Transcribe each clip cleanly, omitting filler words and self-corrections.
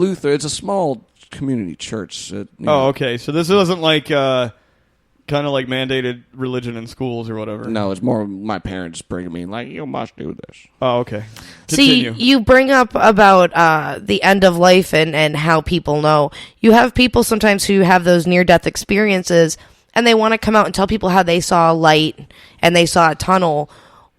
Luther. It's a small community church. Okay. So this isn't like kind of like mandated religion in schools or whatever. No, it's more my parents bringing me like, you must do this. Oh, okay. Continue. See, you bring up about the end of life and how people know. You have people sometimes who have those near-death experiences, and they want to come out and tell people how they saw a light and they saw a tunnel.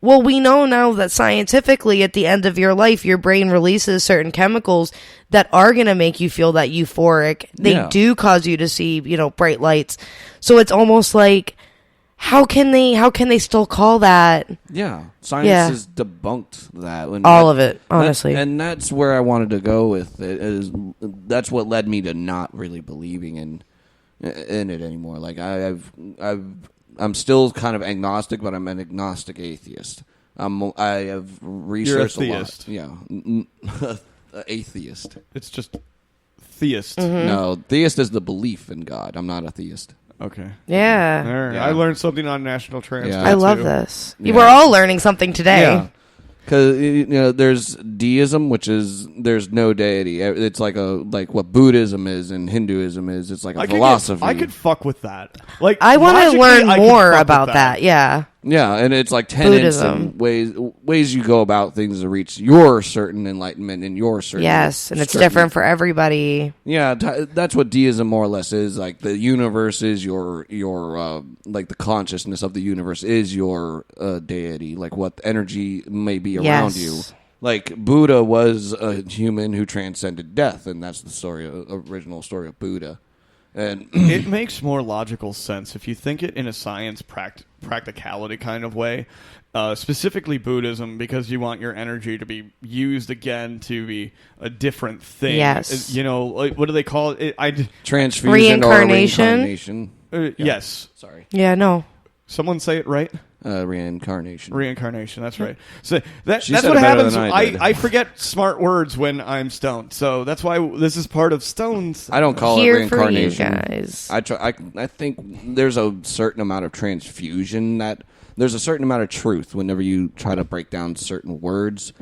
Well, we know now that scientifically at the end of your life, your brain releases certain chemicals that are going to make you feel that euphoric. They do cause you to see, bright lights. So it's almost like, how can they still call that? Yeah. Science has debunked that. All of it, honestly. And that's where I wanted to go with it. That's what led me to not really believing in it anymore. Like I'm still kind of agnostic, but I'm an agnostic atheist. I have researched a lot. Yeah, atheist. It's just theist. Mm-hmm. No, theist is the belief in God. I'm not a theist. Okay. Yeah. All right. Yeah. I learned something on National Transport. Yeah. I love this. Yeah. We're all learning something today. Yeah. Because there's deism, which is there's no deity. It's like what Buddhism is and Hinduism is. It's like a philosophy. I could fuck with that. Like I want to learn more about that. Yeah. Yeah, and it's like tenets and ways you go about things to reach your certain enlightenment and your certain. Yes, and it's different for everybody. Yeah, that's what deism more or less is. Like the universe is your like the consciousness of the universe is your deity. Like what energy may be around you. Like Buddha was a human who transcended death, and that's the original story of Buddha. And it makes more logical sense if you think it in a science practicality kind of way. Specifically Buddhism, because you want your energy to be used again to be a different thing. Yes. Like, what do they call it? Transfusion reincarnation? or reincarnation. Yes. Sorry. Yeah, no. Someone say it right? Reincarnation. Reincarnation, that's right. So that's what happens. I forget smart words when I'm stoned. So that's why this is part of Stones. I don't call it reincarnation. For you guys. I think there's a certain amount of transfusion there's a certain amount of truth whenever you try to break down certain words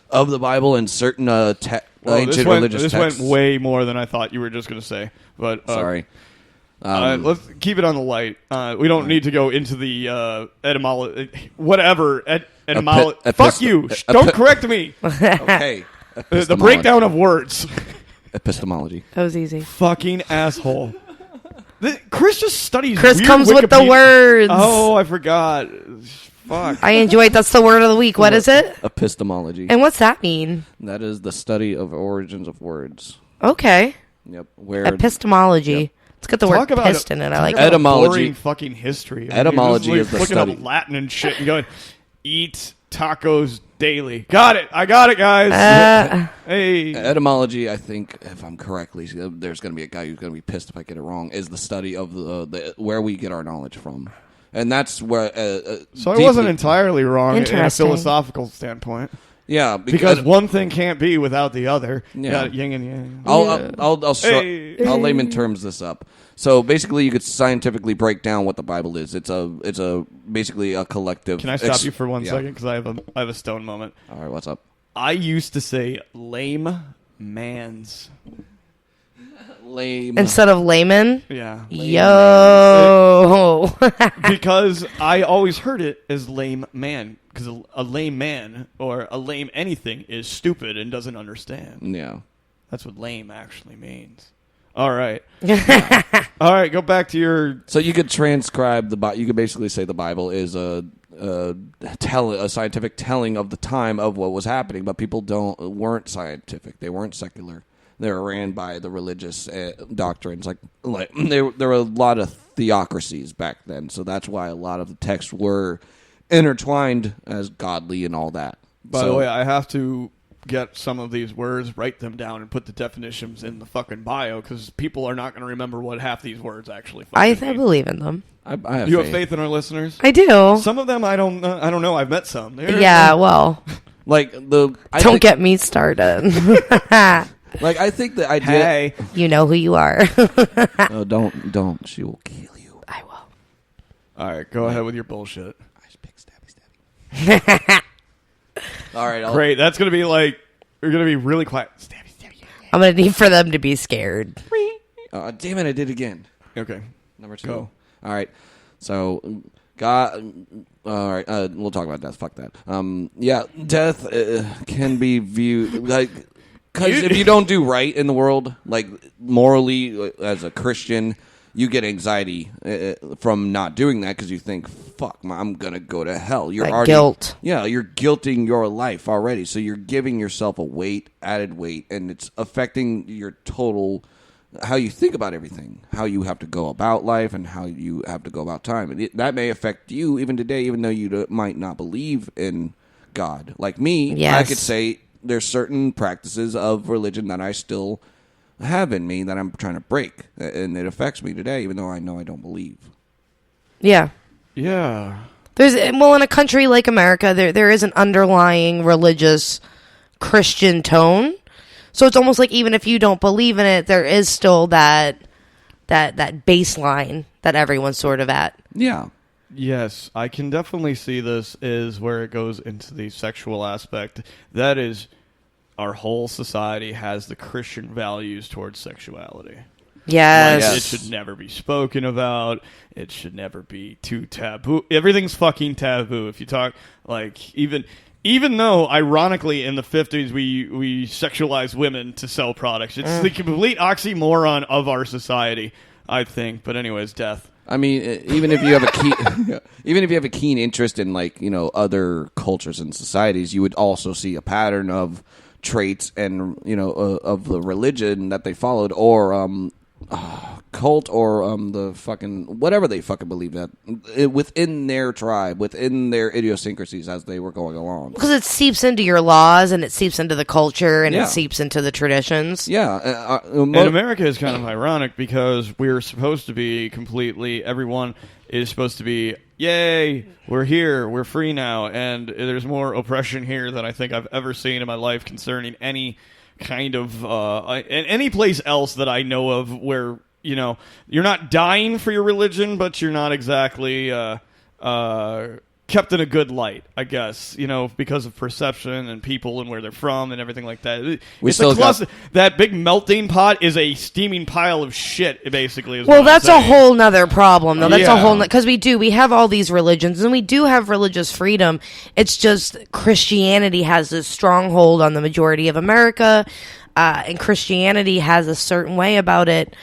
of the Bible and certain ancient religious texts. This went way more than I thought you were just going to say. But sorry. Let's keep it on the light. We don't need to go into the etymology. Whatever. Etymology. Fuck you. Don't correct me. Okay. The breakdown of words. Epistemology. That was easy. Fucking asshole. Chris just studies Chris weird comes with the Wikipedia. words. Oh, I forgot. Fuck. I enjoy it. That's the word of the week. What is it? Epistemology. And what's that mean? That is the study of origins of words. Okay. Yep. Epistemology. Yep. Let's get the word pissed in it. I like etymology. Boring fucking history. Etymology is the looking study. up Latin and shit and going, eat tacos daily. Got it. I got it, guys. Hey. Etymology, I think, if I'm correctly, there's going to be a guy who's going to be pissed if I get it wrong, is the study of the where we get our knowledge from. And that's where... so I wasn't entirely wrong in a philosophical standpoint. Yeah, because one thing can't be without the other. Yeah, yin and yang. I'll layman terms this up. So basically, you could scientifically break down what the Bible is. It's basically a collective. Can I stop you for 1 second because I have a stone moment. All right, what's up? I used to say lame mans. Lame instead of layman. Yeah. Yo. Because I always heard it as lame man. Because a lame man or a lame anything is stupid and doesn't understand. Yeah. That's what lame actually means. All right. All right, go back to your... So you could transcribe the Bible. You could basically say the Bible is a scientific telling of the time of what was happening, but people weren't scientific. They weren't secular. They were ran by the religious doctrines. Like there were a lot of theocracies back then, so that's why a lot of the texts were intertwined as godly and all that. By the way, I have to get some of these words, write them down, and put the definitions in the fucking bio, because people are not going to remember what half these words actually I mean. believe in them. I have you have faith in our listeners? I do. Some of them I don't know. I've met some. Yeah, well. Don't get me started. Like, I think the idea... Hey. You know who you are. No, don't. She will kill you. I will. All right, go ahead with your bullshit. Ice pick, stabby. All right. Great. That's going to be like... You're going to be really quiet. Stabby. I'm going to need for them to be scared. Damn it, I did it again. Okay. Number 2. Go. All right. So, God. All right. We'll talk about death. Fuck that. Yeah, death can be viewed like because if you don't do right in the world, like morally as a Christian, you get anxiety from not doing that because you think, "Fuck, I'm gonna go to hell." You're like already guilt. Yeah, you're guilting your life already, so you're giving yourself a added weight, and it's affecting your total. How you think about everything, how you have to go about life, and how you have to go about time. And that may affect you even today, even though you might not believe in God. Like me, yes. I could say there's certain practices of religion that I still have in me that I'm trying to break, and it affects me today, even though I know I don't believe. Yeah. Yeah. In a country like America, there is an underlying religious Christian tone. So it's almost like even if you don't believe in it, there is still that baseline that everyone's sort of at. Yeah. Yes, I can definitely see this is where it goes into the sexual aspect. That is, our whole society has the Christian values towards sexuality. Yes. Like, it should never be spoken about. It should never be too taboo. Everything's fucking taboo. If you talk, like, even though, ironically, in the 50s, we sexualized women to sell products. It's the complete oxymoron of our society, I think. But anyways, death. I mean, even if you have a keen interest in other cultures and societies, you would also see a pattern of traits and of the religion that they followed, or cult, or the fucking whatever they fucking believe that within their tribe, within their idiosyncrasies as they were going along. Because it seeps into your laws, and it seeps into the culture, and Yeah. it seeps into the traditions. Yeah, And America is kind of ironic because we're supposed to be everyone is supposed to be, yay, we're here, we're free now, and there's more oppression here than I think I've ever seen in my life concerning any kind of any place else that I know of where you're not dying for your religion, but you're not exactly kept in a good light, I guess, because of perception and people and where they're from and everything like that. That big melting pot is a steaming pile of shit, basically. Well, that's a whole nother problem, though. That's Yeah. a whole because we have all these religions, and we do have religious freedom. It's just Christianity has this stronghold on the majority of America, and Christianity has a certain way about it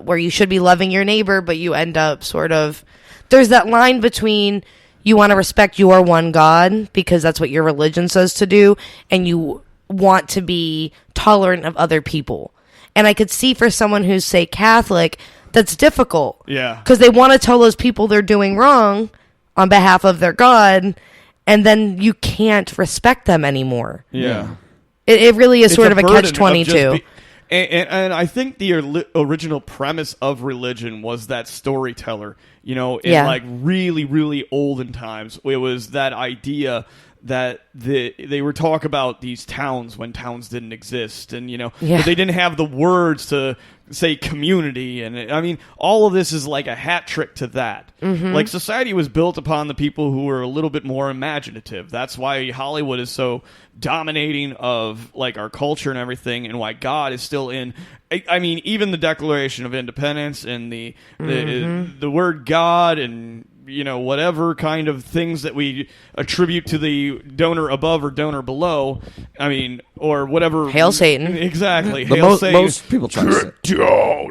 where you should be loving your neighbor, but you end up sort of... There's that line between... You want to respect your one God because that's what your religion says to do, and you want to be tolerant of other people. And I could see for someone who's, say, Catholic, that's difficult. Yeah. Because they want to tell those people they're doing wrong on behalf of their God, and then you can't respect them anymore. Yeah. It really is sort of a catch-22. And I think the original premise of religion was that storyteller. In like really, really olden times, it was that idea that they were talk about these towns when towns didn't exist, and that they didn't have the words to say community, and I mean all of this is like a hat trick to that. Mm-hmm. Like society was built upon the people who were a little bit more imaginative. That's why Hollywood is so dominating of like our culture and everything, and why God is still in. I mean, even the Declaration of Independence and the word God and whatever kind of things that we attribute to the donor above or donor below. I mean, or whatever. Hail Satan. Exactly. Hail Satan. Most people try to say.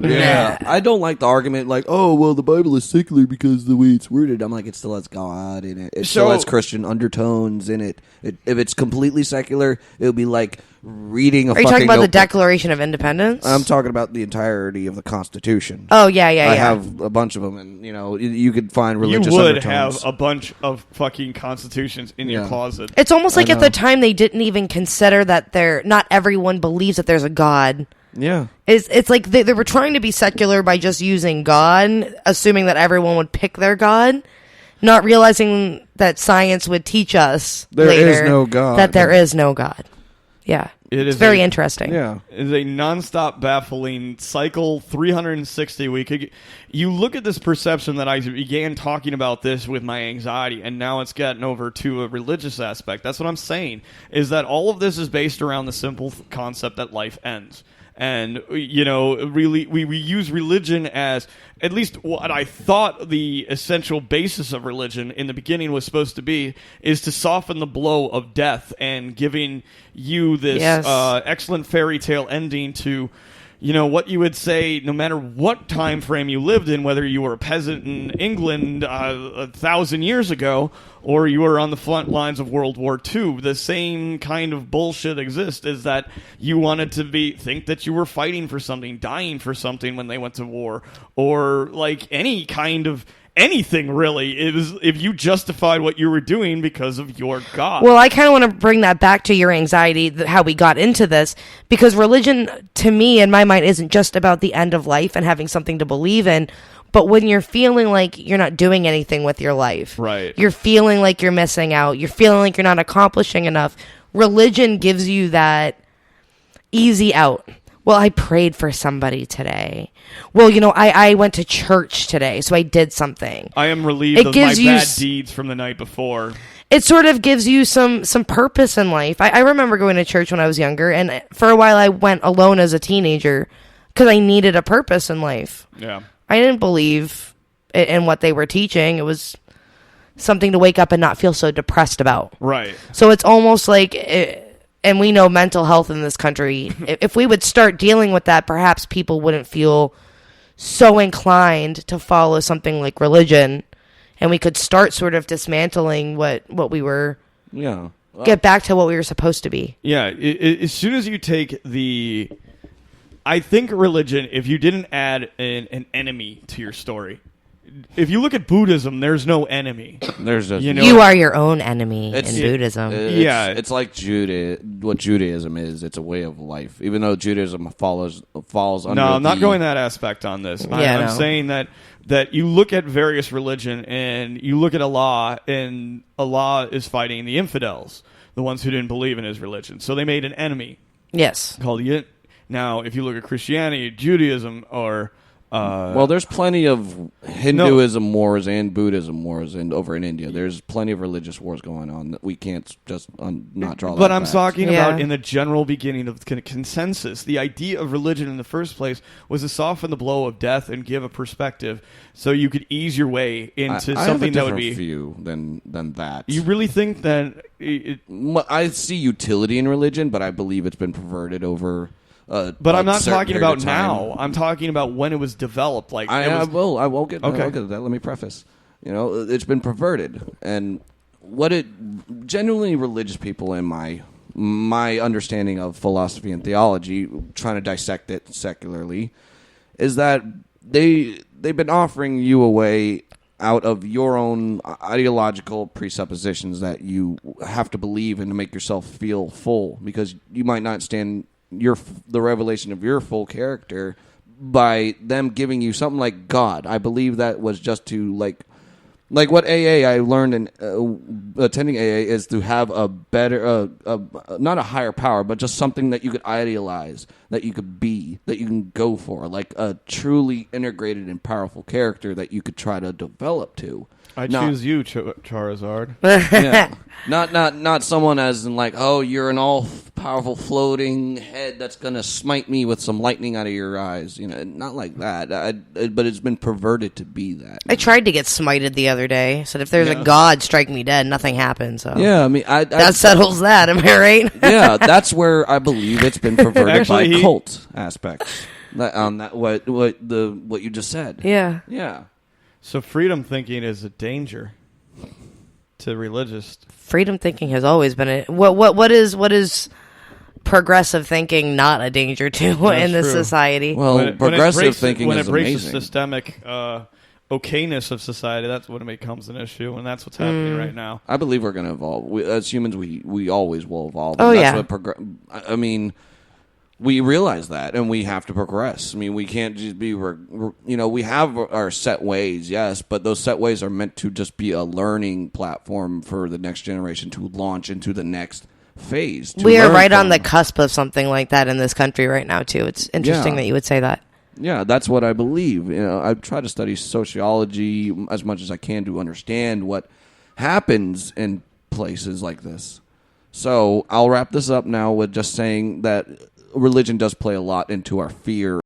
Yeah. I don't like the argument like, oh, well, the Bible is secular because the way it's worded. I'm like, it still has God in it. It still has Christian undertones in it. If it's completely secular, it would be like reading a fucking Are you talking about the notebook. Declaration of Independence? I'm talking about the entirety of the Constitution. Oh, yeah. I have a bunch of them, and you could find religious You would undertones. have a bunch of fucking constitutions in your closet. It's almost like at the time they didn't even consider that not everyone believes that there's a God. Yeah. It's like they were trying to be secular by just using God, assuming that everyone would pick their God, not realizing that science would teach us There is no God. that there is no God. Yeah. It's very interesting. Yeah. It's a nonstop baffling cycle, 360 week. You look at this perception that I began talking about this with my anxiety, and now it's gotten over to a religious aspect. That's what I'm saying, is that all of this is based around the simple concept that life ends. And, really, we use religion as, at least what I thought the essential basis of religion in the beginning was supposed to be, is to soften the blow of death and giving you this excellent fairy tale ending to, what you would say, no matter what time frame you lived in, whether you were a peasant in England 1,000 years ago, or you were on the front lines of World War II, the same kind of bullshit exists, is that you wanted to think that you were fighting for something, dying for something when they went to war, or like any kind of anything, really. It was if you justified what you were doing because of your God. Well, I kind of want to bring that back to your anxiety, how we got into this, because religion, to me, in my mind, isn't just about the end of life and having something to believe in, but when you're feeling like you're not doing anything with your life, right? You're feeling like you're missing out, you're feeling like you're not accomplishing enough, religion gives you that easy out. Well, I prayed for somebody today. Well, I went to church today, so I did something. I am relieved of my bad deeds from the night before. It sort of gives you some purpose in life. I remember going to church when I was younger, and for a while I went alone as a teenager because I needed a purpose in life. Yeah. I didn't believe in what they were teaching. It was something to wake up and not feel so depressed about. Right. So it's almost like... and we know mental health in this country. If we would start dealing with that, perhaps people wouldn't feel so inclined to follow something like religion, and we could start sort of dismantling what we were. Yeah. Well, get back to what we were supposed to be. Yeah. As soon as you take I think religion, if you didn't add an enemy to your story. If you look at Buddhism, there's no enemy. There's just you are your own enemy in Buddhism. It's like what Judaism is. It's a way of life. Even though Judaism falls under. No, I'm not going that aspect on this. I'm saying that you look at various religion and you look at Allah, and Allah is fighting the infidels, the ones who didn't believe in his religion. So they made an enemy. Yes. Called Yit. Now, if you look at Christianity, Judaism, or well, there's plenty of Hinduism wars and Buddhism wars over in India. There's plenty of religious wars going on that we can't just not draw. But I'm talking about in the general beginning of the consensus. The idea of religion in the first place was to soften the blow of death and give a perspective, so you could ease your way into something that would be view than that. You really think that I see utility in religion, but I believe it's been perverted over. But I'm not talking about now. I'm talking about when it was developed. Like I will get to that. Let me preface. It's been perverted, and what it genuinely religious people in my understanding of philosophy and theology, trying to dissect it secularly, is that they've been offering you a way out of your own ideological presuppositions that you have to believe in to make yourself feel full, because you might not stand the revelation of your full character by them giving you something like God. I believe that was just to like what AA I learned in attending AA is to have a better not a higher power, but just something that you could idealize, that you could be, that you can go for, like a truly integrated and powerful character that you could try to develop to. I choose you, Charizard. Yeah. Not someone as in like, oh, you're an all-powerful floating head that's going to smite me with some lightning out of your eyes. Not like that. But it's been perverted to be that. I tried to get smited the other day. Said if there's a god, strike me dead. Nothing happened. So yeah, I mean, that settles that. Am I right? Yeah, that's where I believe it's been perverted by cult aspects. On that, what you just said. Yeah. Yeah. So freedom thinking is a danger to religious. Freedom thinking has always been what is progressive thinking not a danger to in this society? Well, progressive thinking is amazing. When it breaks the systemic okayness of society, that's when it becomes an issue, and that's what's happening right now. I believe we're going to evolve. As humans, we always will evolve. Oh, that's I mean, we realize that, and we have to progress. I mean, we can't just be, we have our set ways, yes, but those set ways are meant to just be a learning platform for the next generation to launch into the next phase. We are right on the cusp of something like that in this country right now, too. It's interesting that you would say that. Yeah, that's what I believe. I try to study sociology as much as I can to understand what happens in places like this. So I'll wrap this up now with just saying that religion does play a lot into our fear